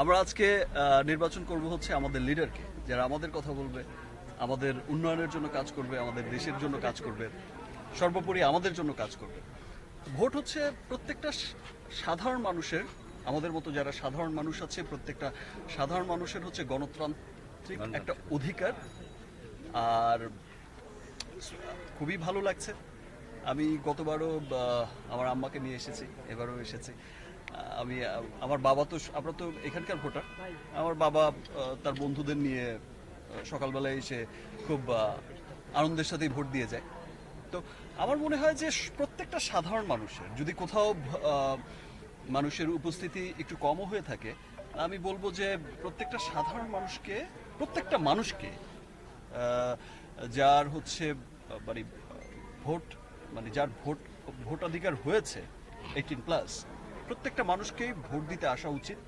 আমরা আজকে নির্বাচন করব হচ্ছে আমাদের লিডারকে, যারা আমাদের কথা বলবে, আমাদের উন্নয়নের জন্য কাজ করবে, আমাদের দেশের জন্য কাজ করবে, সর্বোপরি আমাদের জন্য কাজ করবে। ভোট হচ্ছে প্রত্যেকটা সাধারণ মানুষের, আমাদের মতো যারা সাধারণ মানুষ আছে, প্রত্যেকটা সাধারণ মানুষের হচ্ছে গণতান্ত্রিক একটা অধিকার। আর খুবই ভালো লাগছে। আমি গতবারও আমার আম্মাকে নিয়ে এসেছি, এবারও এসেছি। আমি আমার বাবা তো, আমরা তো এখানকার ভোটার। আমার বাবা তার বন্ধুদের নিয়ে সকালবেলায় এসে খুব আনন্দের সাথেই ভোট দিয়ে যায়। তো আমার মনে হয় যে প্রত্যেকটা সাধারণ মানুষের যদি কোথাও মানুষের উপস্থিতি একটু কমও হয়ে থাকে, আমি বলবো যে প্রত্যেকটা সাধারণ মানুষকে, প্রত্যেকটা মানুষকে যার হচ্ছে মানে ভোট, মানে যার ভোটাধিকার হয়েছে 18+, প্রত্যেকটা মানুষকেই ভোট দিতে আসা উচিত।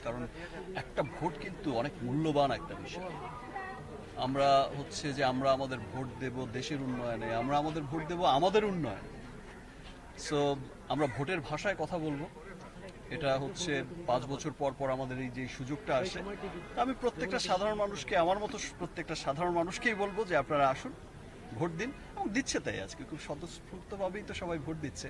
কারণ একটা ভোট কিন্তু অনেক মূল্যবান একটা বিষয়। আমরা হচ্ছে যে আমরা আমাদের ভোট দেব দেশের উন্নয়নে, আমরা আমাদের ভোট দেব আমাদের উন্নয়নে। সো আমরা ভোটের ভাষায় কথা বলবো। এটা হচ্ছে 5 বছর পর পর আমাদের এই যে সুযোগটা আসে। আমি প্রত্যেকটা সাধারণ মানুষকে, আমার মতো প্রত্যেকটা সাধারণ মানুষকেই বলবো যে আপনারা আসুন, ভোট দিন, এবং দিচ্ছে। তাই আজকে খুব স্বতঃস্ফূর্তভাবেই তো সবাই ভোট দিচ্ছে।